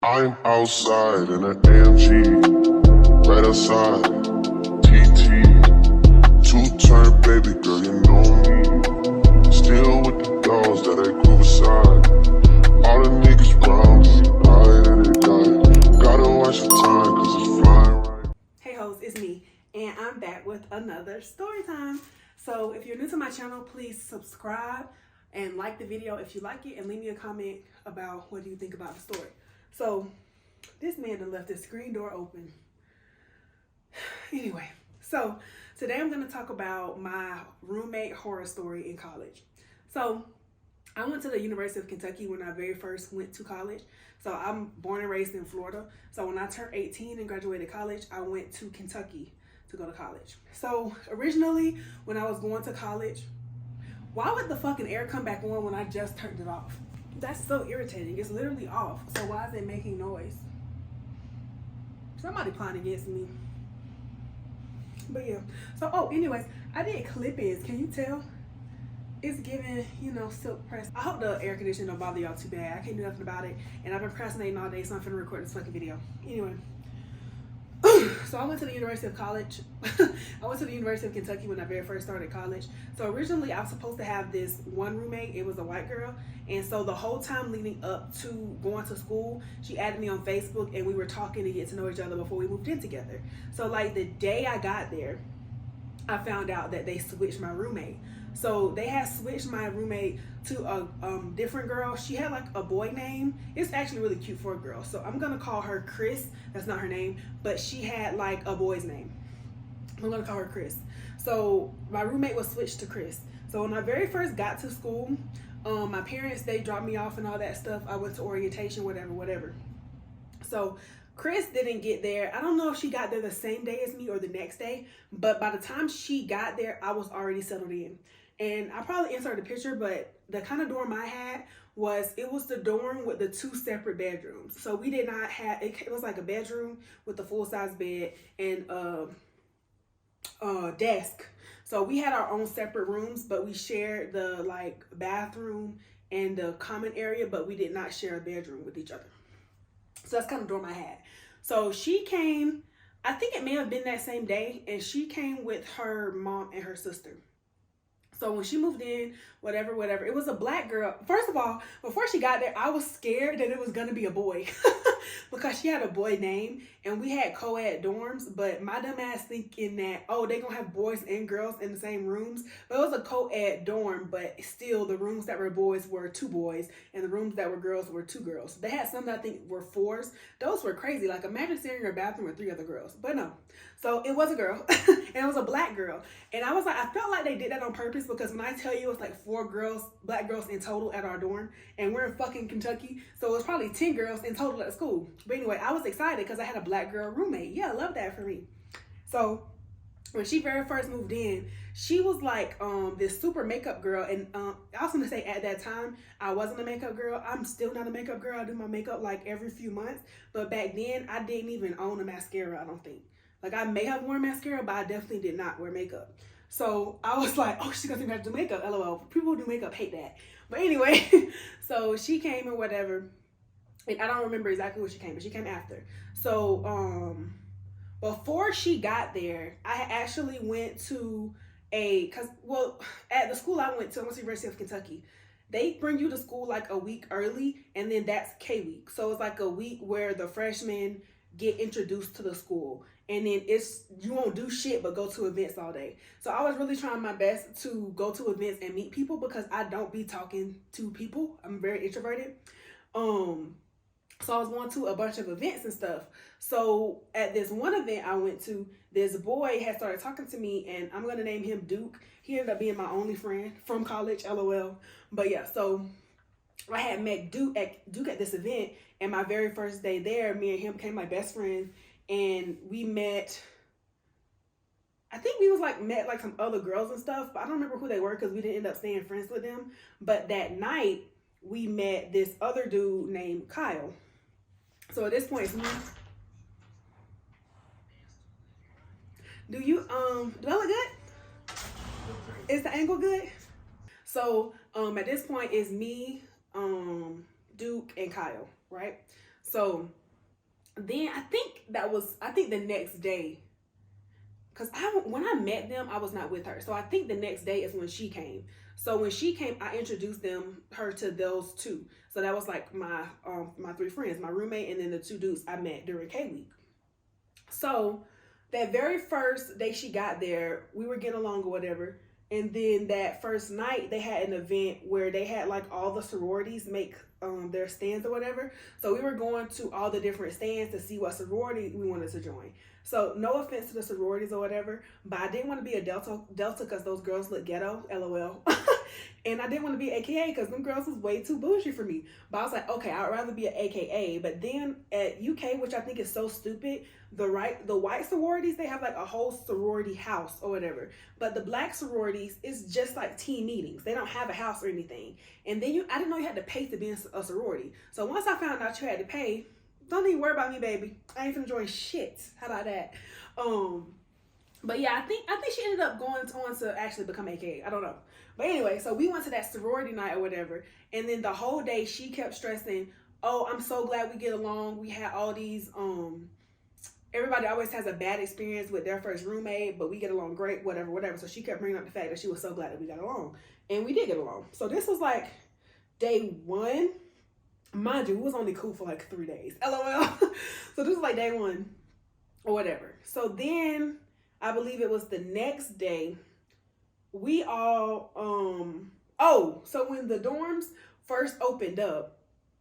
I'm outside in an AMG, right outside, TT, two-turn baby girl, you know me. Still with the dolls that I grew beside. All the niggas round me, I gotta watch the time, cause it's flying right. Hey hoes, it's me, and I'm back with another story time. So if you're new to my channel, please subscribe and like the video if you like it, and leave me a comment about what do you think about the story. So this man done left his screen door open. Anyway, so today I'm going to talk about my roommate horror story in college. So I went to the University of Kentucky when I very first went to college. So I'm born and raised in Florida. So when I turned 18 and graduated college, I went to Kentucky to go to college. So originally when I was going to college, why would the fucking air come back on when I just turned it off? That's so irritating. It's literally off. So why is it making noise? Somebody plotting against me. But yeah. So, anyways, I did clip-ins. Can you tell? It's giving, silk press. I hope the air conditioning don't bother y'all too bad. I can't do nothing about it. And I've been procrastinating all day, so I'm finna record this fucking video. Anyway. So I went to the University of College. I went to the University of Kentucky when I very first started college. So originally I was supposed to have this one roommate. It was a white girl. And so the whole time leading up to going to school, she added me on Facebook and we were talking to get to know each other before we moved in together. So like the day I got there, I found out that they switched my roommate. So they had switched my roommate to a different girl. She had like a boy name. It's actually really cute for a girl. So I'm gonna call her Chris. That's not her name, but she had like a boy's name. I'm gonna call her Chris. So my roommate was switched to Chris. So when I very first got to school, my parents, they dropped me off and all that stuff. I went to orientation, whatever. So Chris didn't get there. I don't know if she got there the same day as me or the next day, but by the time she got there, I was already settled in. And I probably inserted a picture, but the kind of dorm I had it was the dorm with the two separate bedrooms. So we did not have, it was like a bedroom with a full-size bed and a desk. So we had our own separate rooms, but we shared the like bathroom and the common area, but we did not share a bedroom with each other. So that's kind of dorm I had. So she came, I think it may have been that same day, and she came with her mom and her sister. So when she moved in, whatever, it was a black girl. First of all, before she got there, I was scared that it was going to be a boy because she had a boy name and we had co-ed dorms, but my dumb ass thinking that, they going to have boys and girls in the same rooms. But it was a co-ed dorm, but still the rooms that were boys were 2 boys and the rooms that were girls were 2 girls. They had some that I think were 4s. Those were crazy. Like imagine sharing your bathroom with 3 other girls, but no. So it was a girl and it was a black girl. And I was like, I felt like they did that on purpose because when I tell you it's like 4 girls, black girls in total at our dorm, and we're in fucking Kentucky, so it was probably 10 girls in total at school. But anyway, I was excited because I had a black girl roommate. Yeah, I love that for me. So when she very first moved in, she was like this super makeup girl. And I was gonna say at that time, I wasn't a makeup girl. I'm still not a makeup girl. I do my makeup like every few months. But back then, I didn't even own a mascara, I don't think. Like I may have worn mascara, but I definitely did not wear makeup. So I was like, she's gonna think I have to do makeup, LOL. People who do makeup hate that. But anyway, so she came or whatever. And I don't remember exactly when she came, but she came after. So before she got there, I actually went to at the school I went to the University of Kentucky, they bring you to school like a week early, and then that's K week. So it's like a week where the freshmen get introduced to the school, and then you won't do shit but go to events all day. So I was really trying my best to go to events and meet people because I don't be talking to people. I'm very introverted. So I was going to a bunch of events and stuff. So at this one event I went to, this boy had started talking to me, and I'm going to name him Duke. He ended up being my only friend from college, LOL. But yeah, so I had met Duke at this event, and my very first day there, me and him became my best friends, and we met, I think we met like some other girls and stuff, but I don't remember who they were because we didn't end up staying friends with them. But that night, we met this other dude named Kyle. So at this point, it's me. Do I look good? Is the angle good? So at this point, it's me, Duke, and Kyle, right? So then I think the next day, because when I met them, I was not with her. So I think the next day is when she came. So when she came, I introduced her to those two. So that was like my three friends, my roommate, and then the two dudes I met during K week. So that very first day she got there, we were getting along or whatever. And then that first night, they had an event where they had like all the sororities make their stands or whatever. So we were going to all the different stands to see what sorority we wanted to join. So no offense to the sororities or whatever, but I didn't want to be a Delta because those girls look ghetto, LOL. And I didn't want to be AKA because them girls was way too bougie for me. But I was like, okay, I'd rather be an AKA. But then at UK, which I think is so stupid, the white sororities, they have like a whole sorority house or whatever. But the black sororities, it's just like team meetings. They don't have a house or anything. And then I didn't know you had to pay to be in a sorority. So once I found out you had to pay, don't even worry about me, baby. I ain't finna join shit. How about that? But yeah, I think she ended up going on to actually become AKA. I don't know. But anyway, so we went to that sorority night or whatever. And then the whole day she kept stressing, oh, I'm so glad we get along. We had all these, everybody always has a bad experience with their first roommate, but we get along great, whatever. So she kept bringing up the fact that she was so glad that we got along. And we did get along. So this was like day one. Mind you, it was only cool for like 3 days. LOL. So this was like day one or whatever. So then I believe it was the next day, we all, so when the dorms first opened up,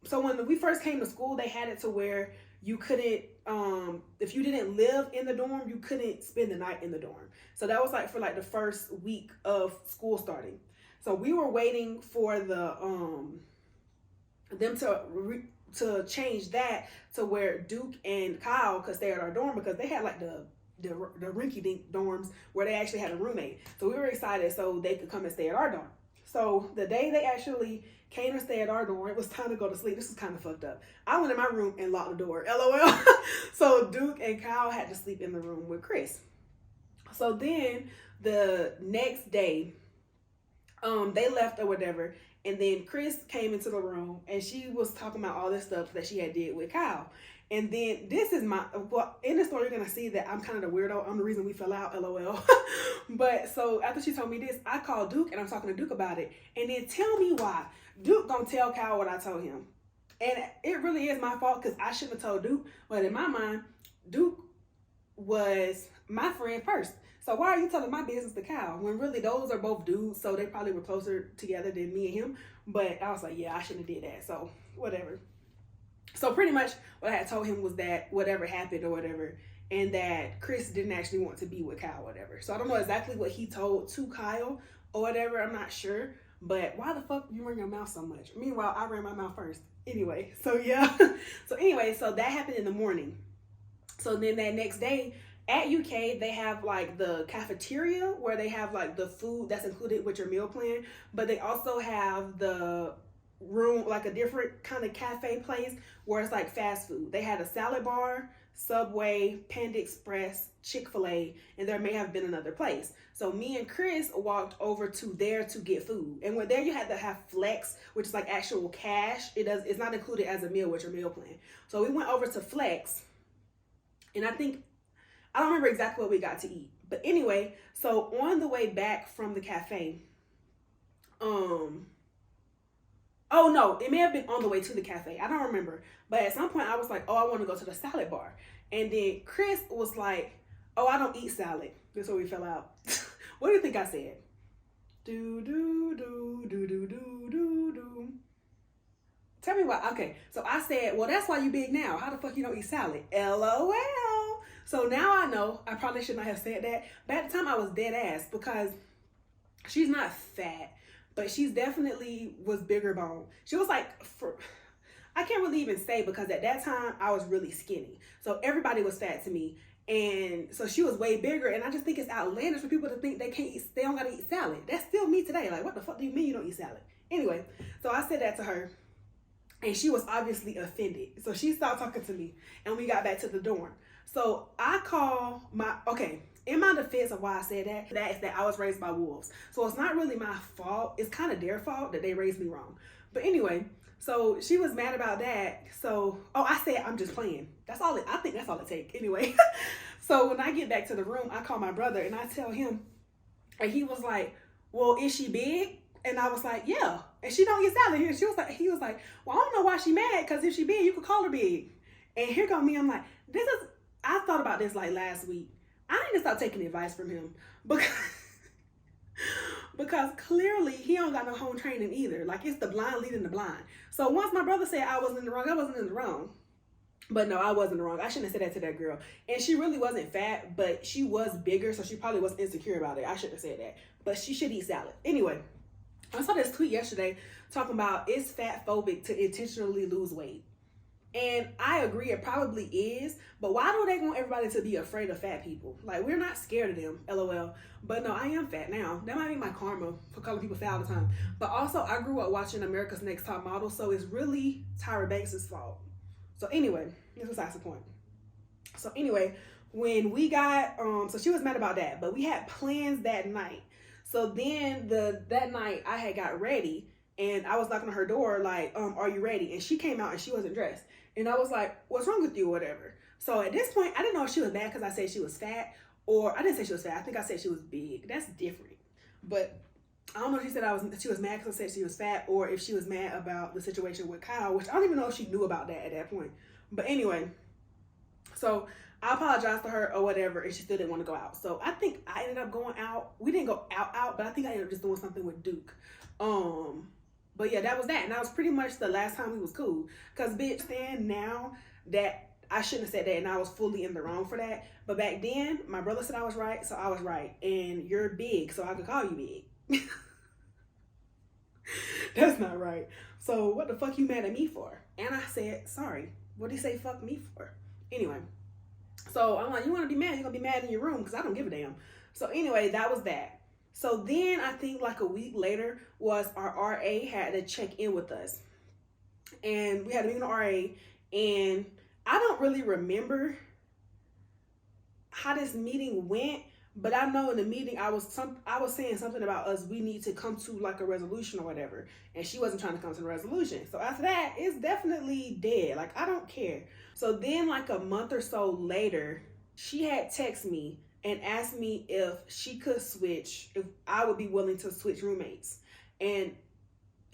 so when we first came to school, they had it to where you couldn't, if you didn't live in the dorm, you couldn't spend the night in the dorm. So that was like for like the first week of school starting. So we were waiting for them to change that to where Duke and Kyle could stay at our dorm, because they had like the rinky-dink dorms where they actually had a roommate. So we were excited so they could come and stay at our dorm. So the day they actually came and stayed at our dorm, it was time to go to sleep. This is kind of fucked up. I went in my room and locked the door. LOL. So Duke and Kyle had to sleep in the room with Chris. So then the next day, they left or whatever. And then Chris came into the room and she was talking about all this stuff that she had did with Kyle. And then this is in the story, you're going to see that I'm kind of the weirdo. I'm the reason we fell out, LOL. But so after she told me this, I called Duke and I'm talking to Duke about it. And then tell me why Duke don't tell Kyle what I told him. And it really is my fault because I shouldn't have told Duke. But in my mind, Duke was my friend first. So why are you telling my business to Kyle? When really those are both dudes, so they probably were closer together than me and him. But I was like, yeah, I shouldn't have did that. So whatever. So pretty much what I had told him was that whatever happened or whatever, and that Chris didn't actually want to be with Kyle or whatever. So I don't know exactly what he told to Kyle or whatever. I'm not sure. But why the fuck you run your mouth so much? Meanwhile, I ran my mouth first. Anyway, so yeah. So that happened in the morning. So then that next day at UK, they have like the cafeteria where they have like the food that's included with your meal plan. But they also have the room, like a different kind of cafe place where it's like fast food. They had a salad bar, Subway, Panda Express, Chick-fil-A, and there may have been another place. So me and Chris walked over to there to get food. And when there you had to have Flex, which is like actual cash. It's not included as a meal with your meal plan. So we went over to Flex, and I don't remember exactly what we got to eat. But anyway, so on the way back from the cafe, oh no, it may have been on the way to the cafe. I don't remember. But at some point I was like, oh, I want to go to the salad bar. And then Chris was like, oh, I don't eat salad. That's where we fell out. What do you think I said? Do, do, do, do, do, do, do, do. Tell me why. Okay, so I said, well, that's why you big now. How the fuck you don't eat salad? LOL. So now I know I probably should not have said that. But at the time I was dead ass because she's not fat. But she's definitely was bigger bone. She was like, I can't really even say because at that time I was really skinny. So everybody was fat to me. And so she was way bigger. And I just think it's outlandish for people to think they don't gotta eat salad. That's still me today. Like, what the fuck do you mean you don't eat salad? Anyway, so I said that to her. And she was obviously offended. So she stopped talking to me. And we got back to the dorm. So I call in my defense of why I said that is that I was raised by wolves. So it's not really my fault. It's kind of their fault that they raised me wrong. But anyway, So she was mad about that. So, oh, I said, I'm just playing. That's all I think that's all it takes. Anyway. So when I get back to the room, I call my brother and I tell him, and he was like, well, is she big? And I was like, yeah. And she don't get salad here. He was like, well, I don't know why she mad, because if she big, you could call her big. And here go me, I'm like, I thought about this like last week. I need to stop taking advice from him because clearly he don't got no home training either. Like, it's the blind leading the blind. So once my brother said I wasn't in the wrong, I wasn't in the wrong. But no, I wasn't wrong. I shouldn't have said that to that girl. And she really wasn't fat, but she was bigger, so she probably was insecure about it. I shouldn't have said that. But she should eat salad. Anyway, I saw this tweet yesterday talking about, it's fat phobic to intentionally lose weight. And I agree, it probably is. But why do they want everybody to be afraid of fat people? Like, we're not scared of them, LOL. But no, I am fat now. That might be my karma for calling people fat all the time. But also, I grew up watching America's Next Top Model, so it's really Tyra Banks' fault. So anyway, this was besides the point. So anyway, when we got, so she was mad about that, but we had plans that night. So then that night I had got ready and I was knocking on her door like, are you ready? And she came out and she wasn't dressed. And I was like, what's wrong with you or whatever? So at this point, I didn't know if she was mad because I said she was fat, or I didn't say she was fat. I think I said she was big. That's different. But I don't know if she said she was mad because I said she was fat, or if she was mad about the situation with Kyle, which I don't even know if she knew about that at that point. But anyway, so I apologized to her or whatever, and she still didn't want to go out. So I think I ended up going out. We didn't go out, but I think I ended up just doing something with Duke. But yeah, that was that. And that was pretty much the last time we was cool. Because, bitch, stand now that I shouldn't have said that, and I was fully in the wrong for that. But back then, my brother said I was right, so I was right. And you're big, so I could call you big. That's not right. So what the fuck you mad at me for? And I said, sorry. What did he say fuck me for? Anyway. So I'm like, you want to be mad? You're going to be mad in your room because I don't give a damn. So anyway, that was that. So then I think like a week later was our RA had to check in with us. And we had a meeting with RA, and I don't really remember how this meeting went, but I know in the meeting I was saying something about us, we need to come to like a resolution or whatever, and she wasn't trying to come to the resolution. So after that, it's definitely dead. Like, I don't care. So then like a month or so later, she had texted me and asked me if she could switch, if I would be willing to switch roommates. And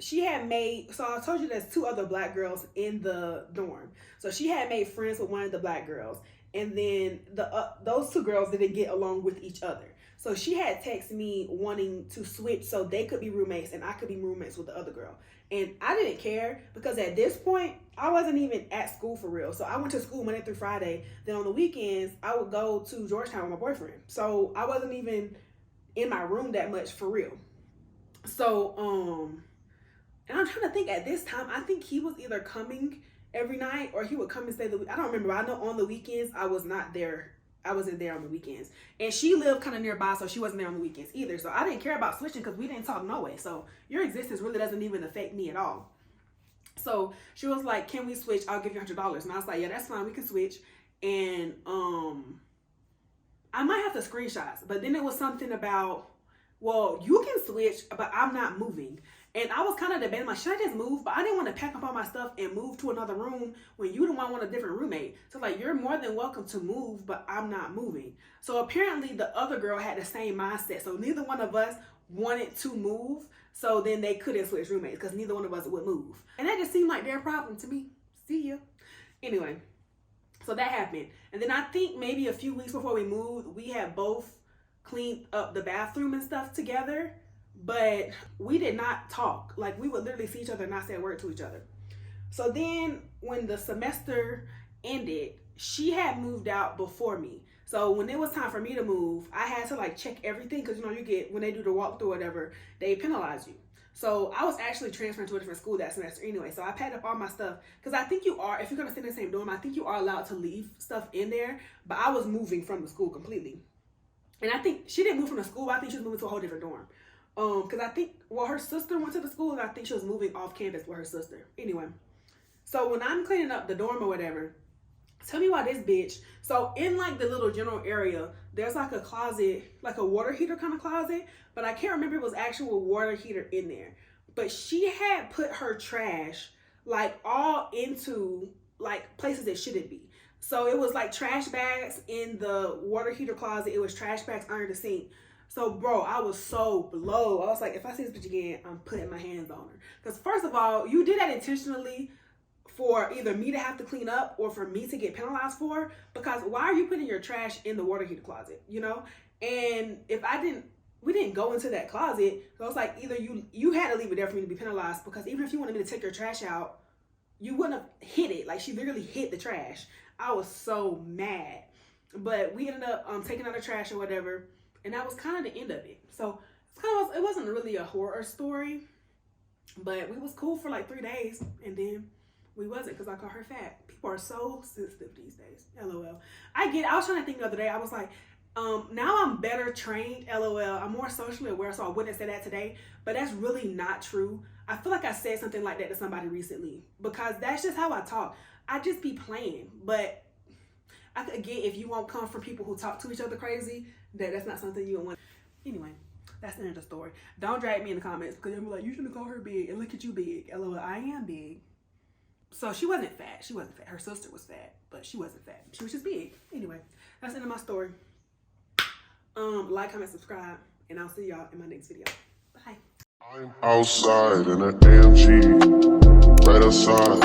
she had made, so I told you there's 2 other black girls in the dorm. So she had made friends with one of the black girls. And then those 2 girls didn't get along with each other. So she had texted me wanting to switch so they could be roommates and I could be roommates with the other girl. And I didn't care because at this point, I wasn't even at school for real. So I went to school Monday through Friday. Then on the weekends, I would go to Georgetown with my boyfriend. So I wasn't even in my room that much for real. So, and I'm trying to think at this time, I think he was either coming every night or he would come and stay the week. I don't remember. I know on the weekends, I was not there. I wasn't there on the weekends. And she lived kind of nearby, so she wasn't there on the weekends either. So I didn't care about switching because we didn't talk no way. So your existence really doesn't even affect me at all. So she was like, can we switch? I'll give you $100. And I was like, yeah, that's fine. We can switch. And I might have to screenshots. But then it was something about, well, you can switch, but I'm not moving. And I was kind of debating, like, should I just move? But I didn't want to pack up all my stuff and move to another room when you don't want a different roommate. So, like, you're more than welcome to move, but I'm not moving. So, apparently, the other girl had the same mindset. So, neither one of us wanted to move. So, then they couldn't switch roommates because neither one of us would move. And that just seemed like their problem to me. See ya. Anyway, so that happened. And then I think maybe a few weeks before we moved, we had both cleaned up the bathroom and stuff together. But we did not talk. Like, we would literally see each other and not say a word to each other. So then when the semester ended, she had moved out before me. So when it was time for me to move, I had to like check everything because, you know, you get, when they do the walkthrough or whatever, they penalize you. So I was actually transferring to a different school that semester anyway. So I packed up all my stuff because I think you are, if you're going to stay in the same dorm, I think you are allowed to leave stuff in there. But I was moving from the school completely. And I think she didn't move from the school, but I think she was moving to a whole different dorm. Because I think, well, her sister went to the school and I think she was moving off campus with her sister. Anyway, so when I'm cleaning up the dorm or whatever, tell me why this bitch, so in like the little general area, there's like a closet, like a water heater kind of closet, but I can't remember if it was actual water heater in there. But she had put her trash like all into like places it shouldn't be. So it was like trash bags in the water heater closet. It was trash bags under the sink. So, bro, I was so blown. I was like, if I see this bitch again, I'm putting my hands on her. Because first of all, you did that intentionally for either me to have to clean up or for me to get penalized for. Because why are you putting your trash in the water heater closet, you know? And if we didn't go into that closet. So it's like either you had to leave it there for me to be penalized, because even if you wanted me to take your trash out, you wouldn't have hit it. Like, she literally hit the trash. I was so mad. But we ended up taking out the trash or whatever. And that was kind of the end of it. So it wasn't really a horror story, but we was cool for like 3 days, and then we wasn't, because I called her fat. People are so sensitive these days. LOL. I was trying to think the other day. I was like, now I'm better trained. LOL. I'm more socially aware, so I wouldn't say that today. But that's really not true. I feel like I said something like that to somebody recently, because that's just how I talk. I just be playing. But again, if you won't come from people who talk to each other crazy, that's not something you want. Anyway, that's the end of the story. Don't drag me in the comments, because they'll be like, you shouldn't call her big, and look at you big. LOL, I am big. So she wasn't fat. She wasn't fat. Her sister was fat, but she wasn't fat. She was just big. Anyway, that's the end of my story. Like, comment, subscribe, and I'll see y'all in my next video. Bye. I'm outside in an AMG, right outside,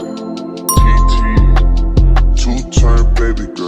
TT, two-turn baby girl.